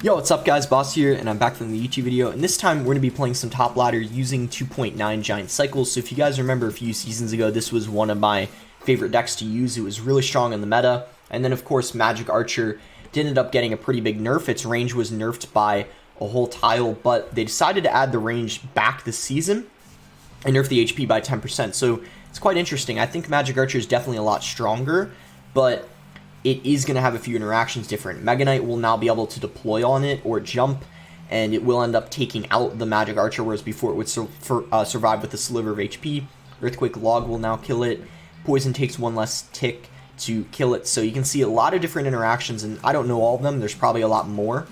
Yo, what's up guys, Boss here, and I'm back from the YouTube video, and this time we're going to be playing some top ladder using 2.9 giant cycles. So if you guys remember a few seasons ago, this was one of my favorite decks to use. It was really strong in the meta, and then of course Magic Archer did end up getting a pretty big nerf. Its range was nerfed by a whole tile, but they decided to add the range back this season and nerf the HP by 10%, so it's quite interesting. I think Magic Archer is definitely a lot stronger, but it is going to have a few interactions different. Mega Knight will now be able to deploy on it or jump, and it will end up taking out the Magic Archer, whereas before it would survive with a sliver of HP. Earthquake Log will now kill it. Poison takes one less tick to kill it. So you can see a lot of different interactions, and I don't know all of them. There's probably a lot more.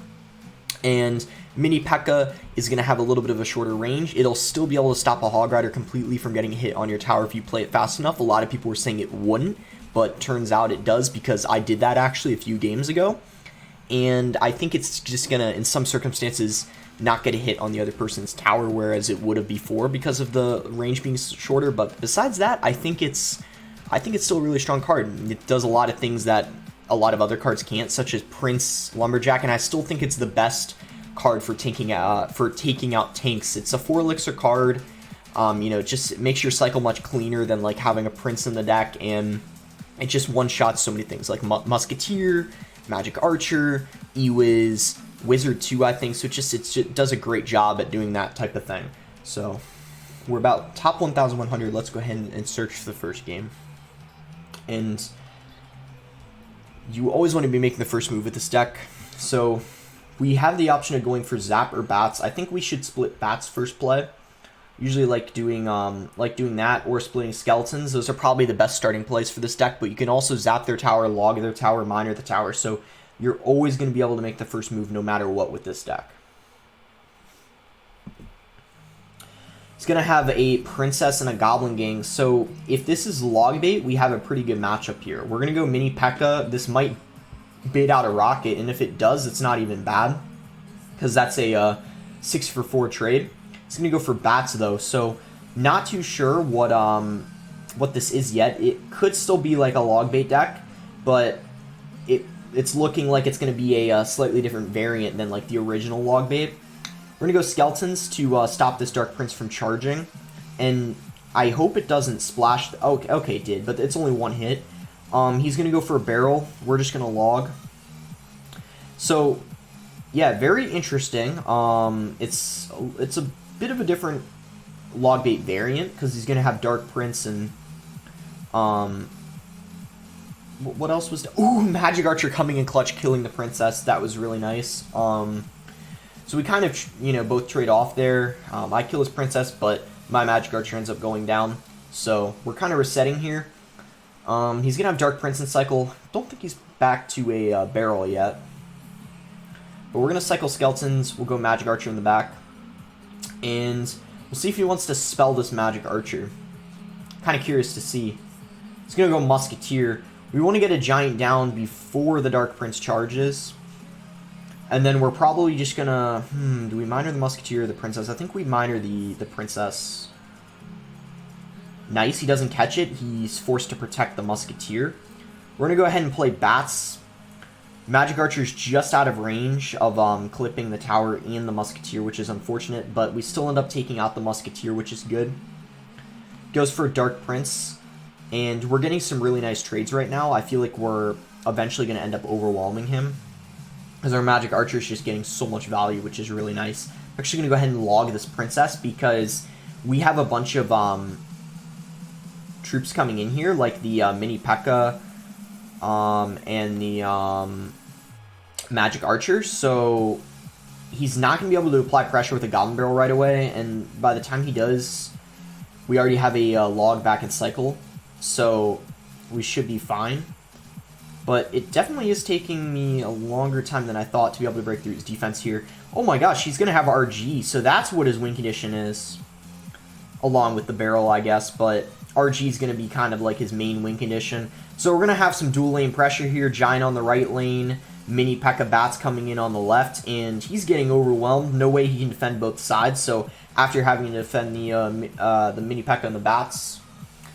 And Mini P.E.K.K.A. is going to have a little bit of a shorter range. It'll still be able to stop a Hog Rider completely from getting hit on your tower if you play it fast enough. A lot of people were saying it wouldn't, but turns out it does, because I did that actually a few games ago. And I think it's just going to, in some circumstances, not get a hit on the other person's tower, whereas it would have before because of the range being shorter. But besides that, I think it's still a really strong card. It does a lot of things that a lot of other cards can't, such as Prince, Lumberjack, and I still think it's the best card for taking out tanks. It's a 4 elixir card. Just makes your cycle much cleaner than like having a Prince in the deck, and it just one-shots so many things like Musketeer, Magic Archer, Ewiz, Wizard 2, I think. So it just does a great job at doing that type of thing. So we're about top 1,100. Let's go ahead and search for the first game. And you always want to be making the first move with this deck. So we have the option of going for Zap or Bats. I think we should split Bats first play. Usually like doing that or splitting Skeletons. Those are probably the best starting plays for this deck, but you can also zap their tower, log their tower, miner the tower. So you're always going to be able to make the first move no matter what with this deck. It's going to have a Princess and a Goblin Gang. So if this is log bait, we have a pretty good matchup here. We're going to go Mini P.E.K.K.A. This might bait out a Rocket, and if it does, it's not even bad, because that's a 6-for-4 trade. It's going to go for Bats, though, so not too sure what this is yet. It could still be like a log bait deck, but it's looking like it's going to be a slightly different variant than like the original log bait. We're going to go Skeletons to stop this Dark Prince from charging, and I hope it doesn't splash. Okay, it did, but it's only one hit. He's going to go for a barrel. We're just going to log. So yeah, very interesting. It's a bit of a different log bait variant, because he's going to have Dark Prince and what else was ooh, Magic Archer coming in clutch, killing the Princess. That was really nice. So we kind of both trade off there. I kill his Princess, but my Magic Archer ends up going down, so we're kind of resetting here. He's gonna have Dark Prince in cycle. Don't think he's back to a barrel yet, but we're gonna cycle Skeletons. We'll go Magic Archer in the back, and we'll see if he wants to spell this Magic Archer. Kind of curious to see. He's going to go Musketeer. We want to get a Giant down before the Dark Prince charges. And then we're probably just going to... do we miner the Musketeer or the Princess? I think we miner the Princess. Nice, he doesn't catch it. He's forced to protect the Musketeer. We're going to go ahead and play Bats. Magic Archer's just out of range of clipping the tower and the Musketeer, which is unfortunate, but we still end up taking out the Musketeer, which is good. Goes for Dark Prince, and we're getting some really nice trades right now. I feel like we're eventually going to end up overwhelming him, because our Magic Archer is just getting so much value, which is really nice. I'm actually going to go ahead and log this Princess, because we have a bunch of troops coming in here, like the Mini P.E.K.K.A. And the Magic Archer, so he's not going to be able to apply pressure with a Goblin Barrel right away, and by the time he does, we already have a log back in cycle, so we should be fine. But it definitely is taking me a longer time than I thought to be able to break through his defense here. Oh my gosh, he's going to have RG, so that's what his win condition is, along with the barrel, I guess, but RG is going to be kind of like his main win condition. So we're going to have some dual lane pressure here. Giant on the right lane, Mini P.E.K.K.A. Bats coming in on the left, and he's getting overwhelmed. No way he can defend both sides, so after having to defend the Mini P.E.K.K.A. and the Bats,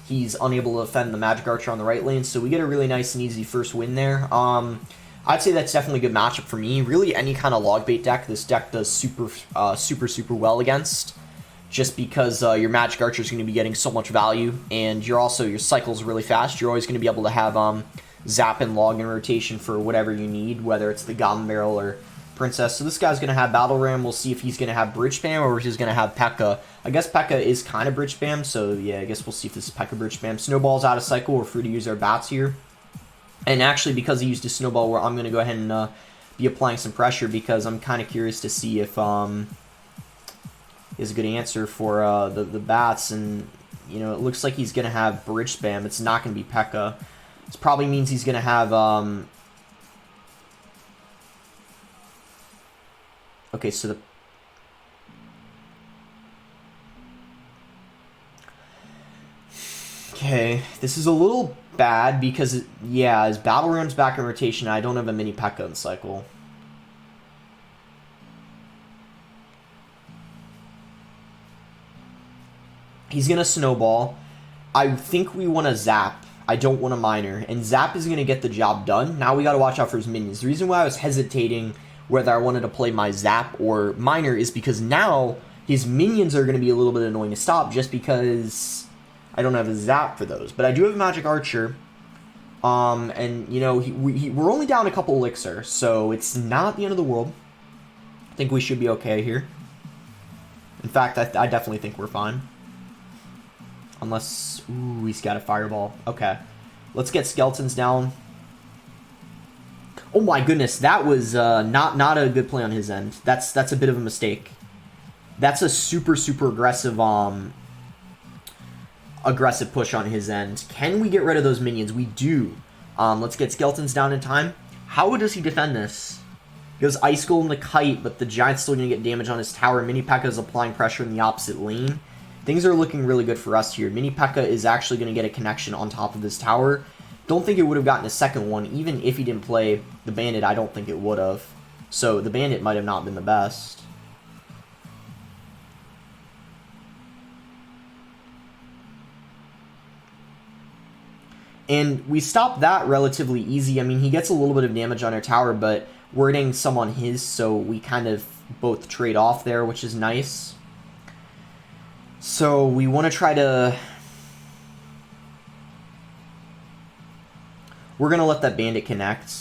he's unable to defend the Magic Archer on the right lane, so we get a really nice and easy first win there. I'd say that's definitely a good matchup for me. Really, any kind of log bait deck, this deck does super well against. Just because your Magic Archer is going to be getting so much value, and your cycle's really fast. You're always going to be able to have Zap and Log in rotation for whatever you need, whether it's the Goblin Barrel or Princess. So this guy's going to have Battle Ram. We'll see if he's going to have Bridge Spam or if he's going to have P.E.K.K.A. I guess P.E.K.K.A. is kind of Bridge Spam, so yeah, I guess we'll see if this is P.E.K.K.A. Bridge Spam. Snowball's out of cycle. We're free to use our bats here. And actually, because he used a Snowball, where I'm going to go ahead and be applying some pressure because I'm kind of curious to see if is a good answer for the bats. And, you know, it looks like he's going to have Bridge Spam. It's not going to be P.E.K.K.A. This probably means he's going to have... okay, so the... Okay, this is a little bad because, yeah, his Battle Ram's back in rotation. I don't have a mini P.E.K.K.A. in cycle. He's going to Snowball. I think we want to Zap. I don't want a Miner. And Zap is going to get the job done. Now we got to watch out for his minions. The reason why I was hesitating whether I wanted to play my Zap or Miner is because now his minions are going to be a little bit annoying to stop just because I don't have a Zap for those. But I do have a Magic Archer. And, you know, we're only down a couple Elixir, so it's not the end of the world. I think we should be okay here. In fact, I definitely think we're fine. Unless, ooh, he's got a Fireball. Okay. Let's get Skeletons down. Oh my goodness, that was not a good play on his end. That's a bit of a mistake. That's a super aggressive aggressive push on his end. Can we get rid of those minions? We do. Let's get Skeletons down in time. How does he defend this? He goes Ice Golem the Kite, but the Giant's still going to get damage on his tower. Mini P.E.K.K.A. is applying pressure in the opposite lane. Things are looking really good for us here. Mini P.E.K.K.A. is actually going to get a connection on top of this tower. Don't think it would have gotten a second one. Even if he didn't play the Bandit, I don't think it would have. So the Bandit might have not been the best. And we stopped that relatively easy. I mean, he gets a little bit of damage on our tower, but we're getting some on his, so we kind of both trade off there, which is nice. So we want to try to... We're going to let that Bandit connect.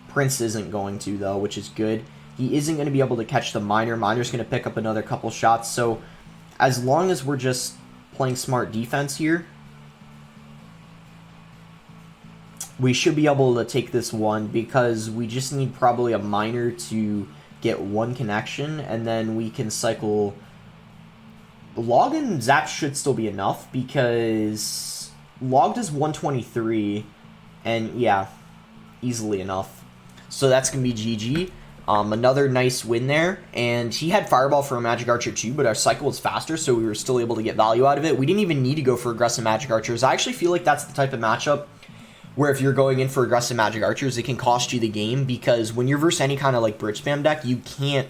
Prince isn't going to, though, which is good. He isn't going to be able to catch the Miner. Miner's going to pick up another couple shots. So as long as we're just playing smart defense here, we should be able to take this one because we just need probably a Miner to get one connection, and then we can cycle... Log and Zap should still be enough because Log does 123, and yeah, easily enough. So that's going to be GG. Another nice win there, and he had Fireball for a Magic Archer too, but our cycle was faster, so we were still able to get value out of it. We didn't even need to go for aggressive Magic Archers. I actually feel like that's the type of matchup where if you're going in for aggressive Magic Archers, it can cost you the game, because when you're versus any kind of like Bridge Spam deck, you can't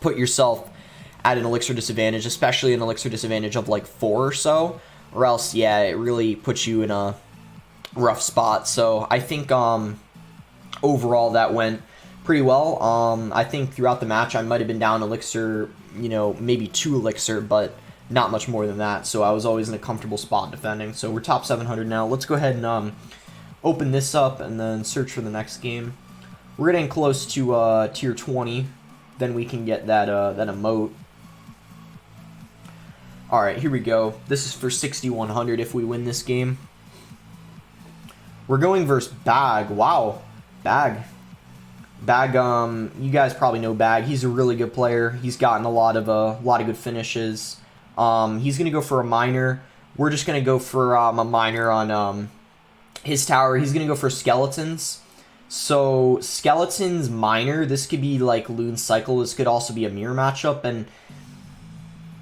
put yourself at an Elixir disadvantage, especially an Elixir disadvantage of like 4 or so, or else, yeah, it really puts you in a rough spot. So I think overall that went pretty well. I think throughout the match I might have been down Elixir, you know, maybe 2 Elixir, but not much more than that. So I was always in a comfortable spot defending. So we're top 700 now. Let's go ahead and open this up and then search for the next game. We're getting close to tier 20. Then we can get that that emote. Alright, here we go. This is for 6,100 if we win this game. We're going versus Bag. Wow. Bag. Bag, you guys probably know Bag. He's a really good player. He's gotten a lot of good finishes. He's going to go for a Miner. We're just going to go for a Miner on his tower. He's going to go for Skeletons. So, Skeletons, Miner. This could be like Loon Cycle. This could also be a mirror matchup. And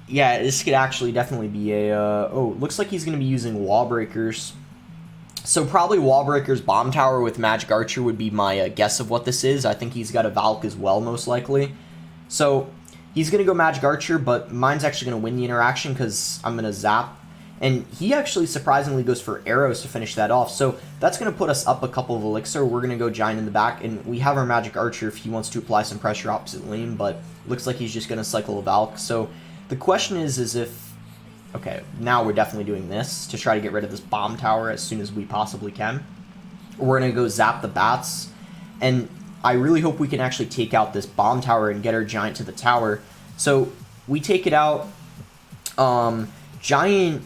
yeah, this could actually definitely be a... oh, looks like he's going to be using Wall Breakers. So probably Wall Breakers Bomb Tower with Magic Archer would be my guess of what this is. I think he's got a Valk as well, most likely. So he's going to go Magic Archer, but mine's actually going to win the interaction because I'm going to Zap. And he actually surprisingly goes for arrows to finish that off. So that's going to put us up a couple of elixir. We're going to go giant in the back. And we have our magic archer if he wants to apply some pressure opposite lane. But looks like he's just going to cycle a Valk. So the question is if... Okay, now we're definitely doing this to try to get rid of this bomb tower as soon as we possibly can. We're going to go zap the bats. And I really hope we can actually take out this bomb tower and get our giant to the tower. So we take it out. Giant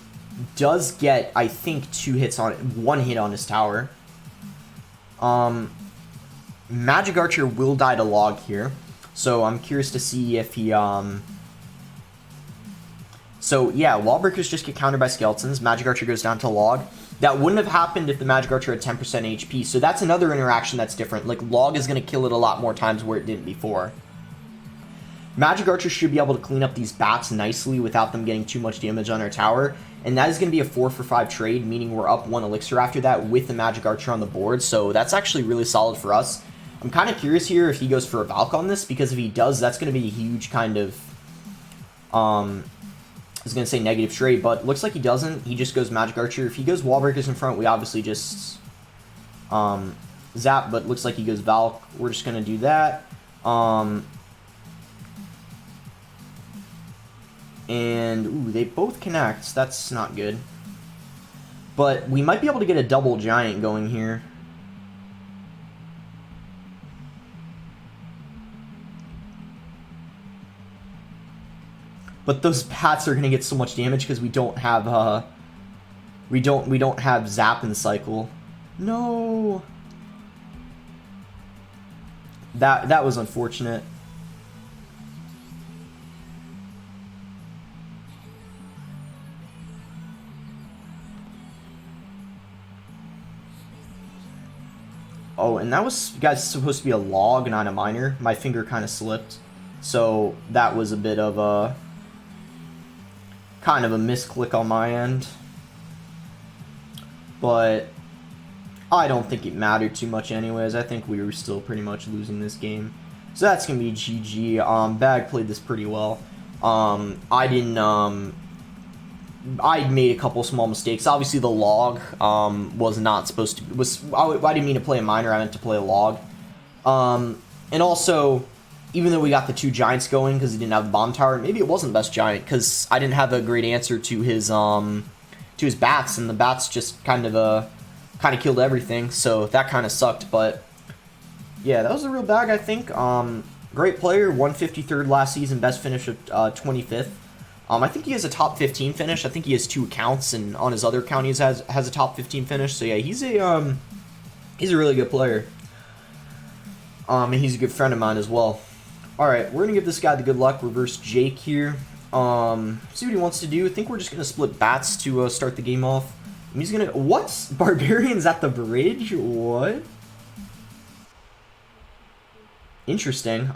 does get, I think, 2 hits on it, 1 hit on his tower. Magic Archer will die to log here, so I'm curious to see if he, So yeah, wall breakers just get countered by skeletons. Magic Archer goes down to log. That wouldn't have happened if the Magic Archer had 10% HP, so that's another interaction that's different. Like, log is going to kill it a lot more times where it didn't before. Magic Archer should be able to clean up these bats nicely without them getting too much damage on our tower. And that is going to be a 4 for 5 trade, meaning we're up 1 elixir after that with the Magic Archer on the board. So that's actually really solid for us. I'm kind of curious here if he goes for a Valk on this, because if he does, that's going to be a huge kind of... I was going to say negative trade, but looks like he doesn't. He just goes Magic Archer. If he goes Wall Breakers in front, we obviously just zap, but looks like he goes Valk. We're just going to do that. And, ooh, they both connect. That's not good. But we might be able to get a double giant going here. But those bats are going to get so much damage because we don't have, we don't have zap and cycle. No! That was unfortunate. Oh, and that was, guys, supposed to be a log, not a miner. My finger kind of slipped. So that was a bit of a... kind of a misclick on my end. But I don't think it mattered too much anyways. I think we were still pretty much losing this game. So that's going to be GG. Bag played this pretty well. I didn't... I made a couple small mistakes. Obviously, the log was not supposed to... I didn't mean to play a miner. I meant to play a log. And also, even though we got the 2 giants going because he didn't have the bomb tower, maybe it wasn't the best giant because I didn't have a great answer to his bats, and the bats just kind of killed everything. So that kind of sucked. But yeah, that was a real bag, I think. Great player, 153rd last season, best finish of 25th. I think he has a top 15 finish. I think he has 2 accounts, and on his other account he has a top 15 finish. So yeah, he's a really good player. And he's a good friend of mine as well. All right, we're gonna give this guy the good luck. Reverse Jake here. See what he wants to do. I think we're just gonna split bats to start the game off. And he's gonna... What? Barbarians at the bridge? What? Interesting.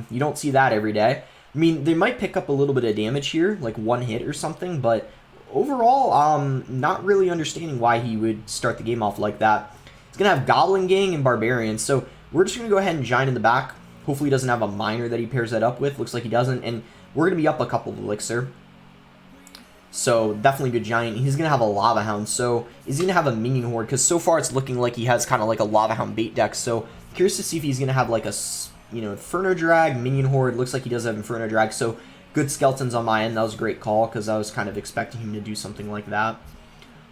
You don't see that every day. I mean, they might pick up a little bit of damage here, like 1 hit or something, but overall, not really understanding why he would start the game off like that. He's going to have Goblin Gang and Barbarians, so we're just going to go ahead and giant in the back. Hopefully he doesn't have a miner that he pairs that up with. Looks like he doesn't, and we're going to be up a couple of elixir. So, definitely good giant. He's going to have a Lava Hound, so is he going to have a Minion Horde? Because so far it's looking like he has kind of like a Lava Hound bait deck, so curious to see if he's going to have like a... Inferno Drag, Minion Horde. Looks like he does have Inferno Drag, so good skeletons on my end. That was a great call, because I was kind of expecting him to do something like that.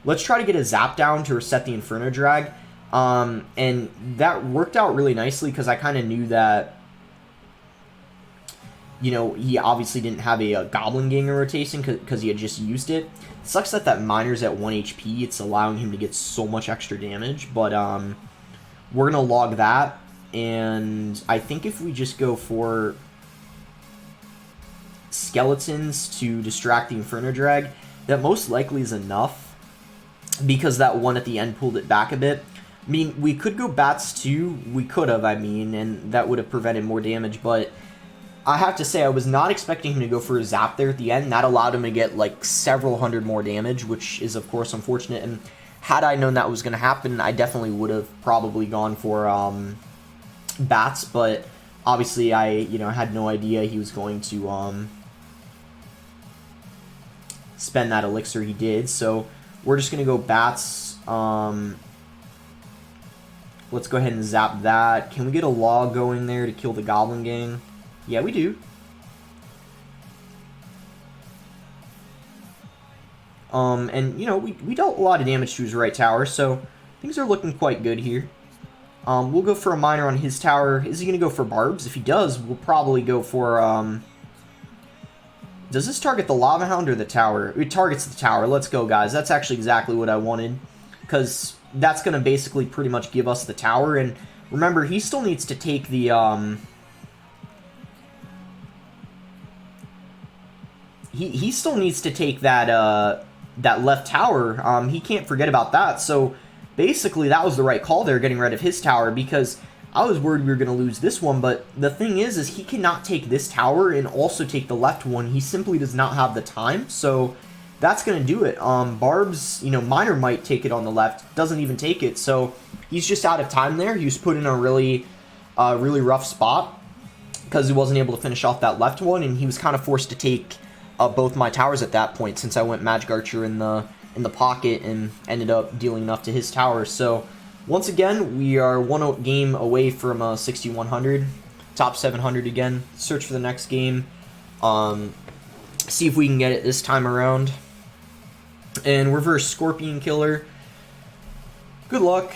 Let's try to get a Zap down to reset the Inferno Drag. And that worked out really nicely, because I kind of knew that, he obviously didn't have a Goblin Gang in rotation, because he had just used it. It sucks that miner's at 1 HP. It's allowing him to get so much extra damage, but we're going to log that. And I think if we just go for skeletons to distract the Inferno Drag, that most likely is enough, because that one at the end pulled it back a bit. I mean, we could go bats too. We could have, and that would have prevented more damage, but I have to say I was not expecting him to go for a zap there at the end. That allowed him to get like several hundred more damage, which is of course unfortunate. And had I known that was going to happen, I definitely would have probably gone for bats, but obviously I had no idea he was going to spend that elixir he did. So we're just going to go bats. Let's go ahead and zap that. Can we get a log going there to kill the goblin gang? Yeah, we do. And, you know, we dealt a lot of damage to his right tower, so things are looking quite good here. We'll go for a miner on his tower. Is he going to go for barbs? If he does, we'll probably go for... Does this target the lava hound or the tower? It targets the tower. Let's go, guys. That's actually exactly what I wanted, because that's going to basically pretty much give us the tower. And remember, he still needs to take the... He still needs to take that that left tower. He can't forget about that. So basically, that was the right call there, getting rid of his tower, because I was worried we were going to lose this one. But the thing is he cannot take this tower and also take the left one. He simply does not have the time. So that's going to do it. Barbs, you know, miner might take it on the left, doesn't even take it. So he's just out of time there. He was put in a really rough spot because he wasn't able to finish off that left one, and he was kind of forced to take both my towers at that point, since I went Magic Archer in the pocket and ended up dealing enough to his tower. So once again, we are one game away from 6100, top 700 again. Search for the next game. See if we can get it this time around. And reverse Scorpion Killer. Good luck.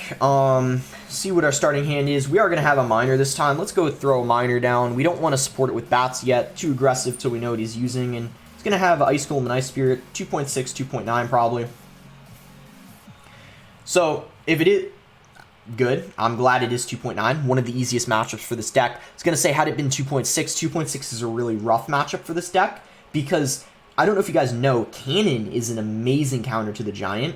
See what our starting hand is. We are going to have a miner this time. Let's go throw a miner down. We don't want to support it with bats yet. Too aggressive till we know what he's using. And it's going to have Ice Golem and Ice Spirit. 2.6, 2.9 probably. So, if it is good, I'm glad it is 2.9. One of the easiest matchups for this deck. I was going to say, had it been 2.6, 2.6 is a really rough matchup for this deck, because I don't know if you guys know, Cannon is an amazing counter to the Giant.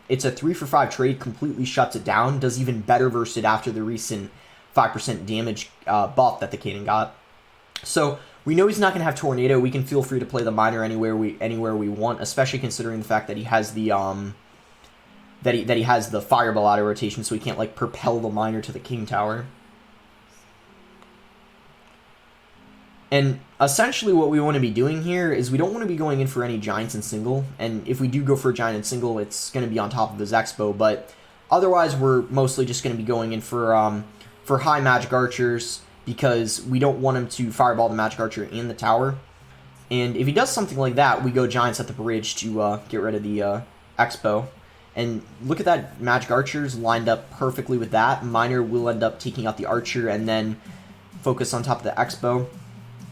It's a 3-for-5 trade, completely shuts it down, does even better versus it after the recent 5% damage buff that the Cannon got. So we know he's not going to have Tornado. We can feel free to play the miner anywhere we want, especially considering the fact that he has the that he has the Fireball out of rotation, so he can't like propel the miner to the King Tower. And essentially what we want to be doing here is we don't want to be going in for any Giants in single. And if we do go for a Giant in single, it's going to be on top of his Expo. But otherwise, we're mostly just going to be going in for high Magic Archers, because we don't want him to Fireball the Magic Archer and the tower. And if he does something like that, we go Giants at the bridge to get rid of the Expo. And look at that, Magic Archers lined up perfectly with that. Miner will end up taking out the Archer and then focus on top of the Expo.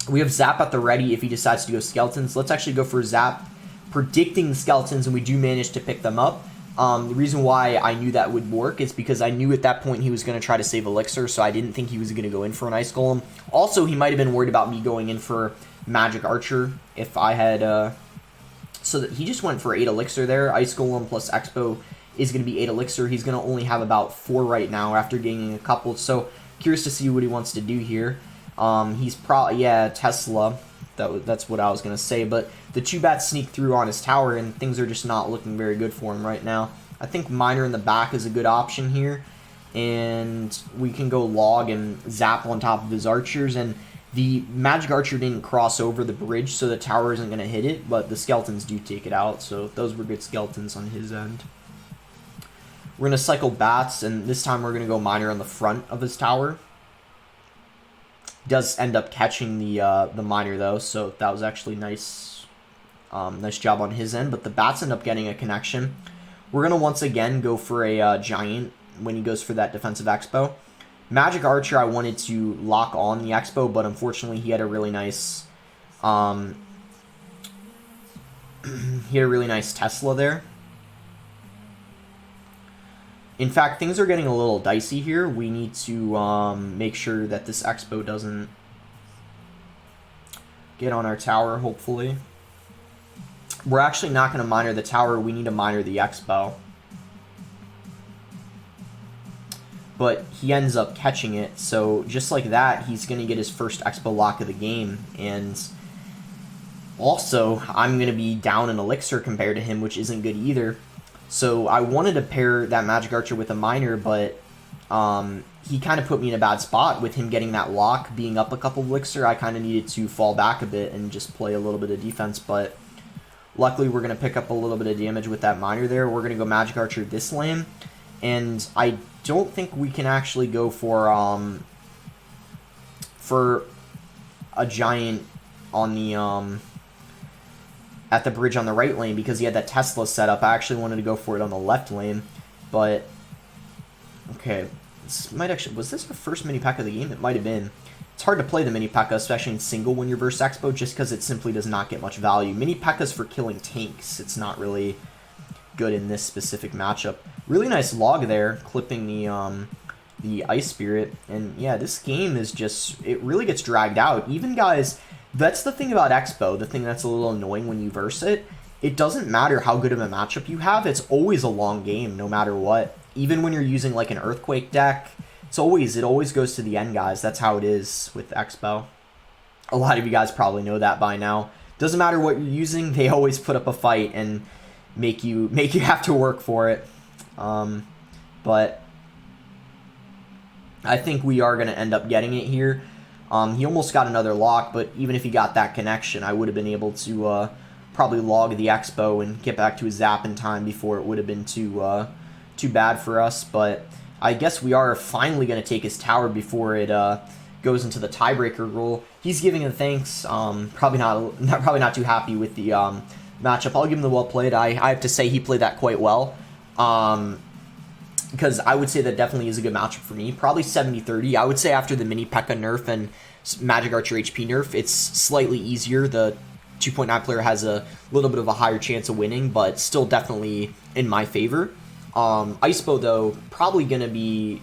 We have Zap at the ready if he decides to go Skeletons. Let's actually go for Zap, predicting the Skeletons, and we do manage to pick them up. The reason why I knew that would work is because I knew at that point he was going to try to save Elixir, so I didn't think he was going to go in for an Ice Golem. Also, he might have been worried about me going in for Magic Archer if I had... So that he just went for 8 Elixir there. Ice Golem plus Expo is going to be 8 Elixir. He's going to only have about 4 right now after gaining a couple. So curious to see what he wants to do here. He's probably, yeah, Tesla. That's what I was going to say. But the 2 bats sneak through on his tower, and things are just not looking very good for him right now. I think Miner in the back is a good option here. And we can go Log and Zap on top of his Archers. And the Magic Archer didn't cross over the bridge, so the tower isn't going to hit it, but the Skeletons do take it out, so those were good Skeletons on his end. We're going to cycle Bats, and this time we're going to go Miner on the front of his tower. Does end up catching the Miner, though, so that was actually nice. Nice job on his end, but the Bats end up getting a connection. We're going to once again go for a Giant when he goes for that defensive Expo. Magic Archer, I wanted to lock on the Expo, but unfortunately he had a really nice, Tesla there. In fact, things are getting a little dicey here. We need to make sure that this Expo doesn't get on our tower, hopefully. We're actually not going to miner the tower. We need to miner the Expo. But he ends up catching it, so just like that, he's going to get his first Expo lock of the game, and also, I'm going to be down an Elixir compared to him, which isn't good either. So I wanted to pair that Magic Archer with a Miner, but he kind of put me in a bad spot with him getting that lock, being up a couple of Elixir. I kind of needed to fall back a bit and just play a little bit of defense, but Luckily, we're going to pick up a little bit of damage with that miner there. We're going to go Magic Archer this lane. And I don't think we can actually go for a giant on the at the bridge on the right lane because he had that Tesla set up. I actually wanted to go for it on the left lane, but okay, this might actually, was this our first mini P.E.K.K.A of the game? It might have been. It's hard to play the mini P.E.K.K.A, especially in single when you're versus Expo, just because it simply does not get much value. Mini P.E.K.K.A's for killing tanks. It's not really good in this specific matchup. Really nice log there, clipping the Ice Spirit, and yeah, this game is just, it really gets dragged out. Even guys, that's the thing about Expo, the thing that's a little annoying when you verse it. It doesn't matter how good of a matchup you have, it's always a long game, no matter what. Even when you're using like an Earthquake deck, it always goes to the end, guys. That's how it is with Expo. A lot of you guys probably know that by now. Doesn't matter what you're using, they always put up a fight and make you have to work for it. But I think we are going to end up getting it here. He almost got another lock, but even if he got that connection, I would have been able to probably log the Expo and get back to his zap in time before it would have been too bad for us. But I guess we are finally going to take his tower before it goes into the tiebreaker role. He's giving a thanks. Probably not too happy with the matchup. I'll give him the well played. I have to say he played that quite well. Because I would say that definitely is a good matchup for me. Probably 70-30. I would say after the mini P.E.K.K.A nerf and Magic Archer HP nerf, it's slightly easier. The 2.9 player has a little bit of a higher chance of winning, but still definitely in my favor. Icepo, though, probably going to be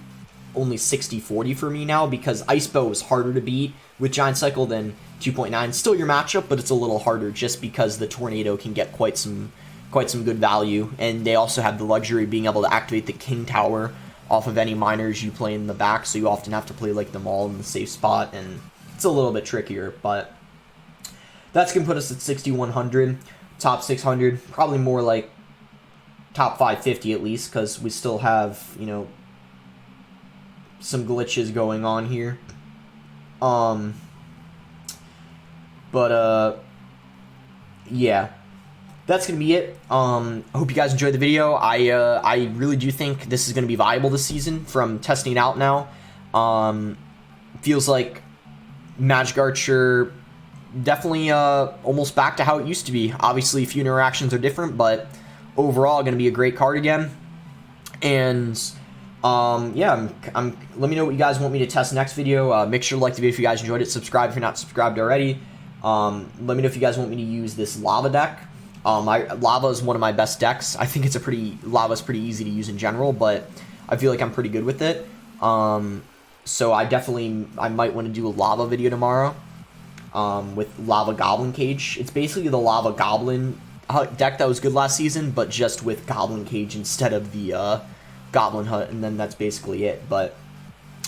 only 60-40 for me now because Icepo is harder to beat with Giant Cycle than 2.9. Still your matchup, but it's a little harder just because the Tornado can get quite some good value, and they also have the luxury of being able to activate the King Tower off of any miners you play in the back, so you often have to play like them all in the safe spot, and it's a little bit trickier, but that's going to put us at 6,100, top 600, probably more like top 550 at least, because we still have, you know, some glitches going on here. Yeah. That's going to be it. I hope you guys enjoyed the video. I really do think this is going to be viable this season from testing it out now. Feels like Magic Archer definitely almost back to how it used to be. Obviously, a few interactions are different, but overall going to be a great card again. And yeah, let me know what you guys want me to test next video. Make sure to like the video if you guys enjoyed it. Subscribe if you're not subscribed already. Let me know if you guys want me to use this lava deck. Lava is one of my best decks. I think Lava's pretty easy to use in general, but I feel like I'm pretty good with it. So I might want to do a lava video tomorrow, with Lava Goblin Cage. It's basically the Lava Goblin deck that was good last season, but just with Goblin Cage instead of the, Goblin Hut, and then that's basically it. But,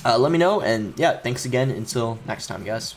let me know, and yeah, thanks again, until next time, guys.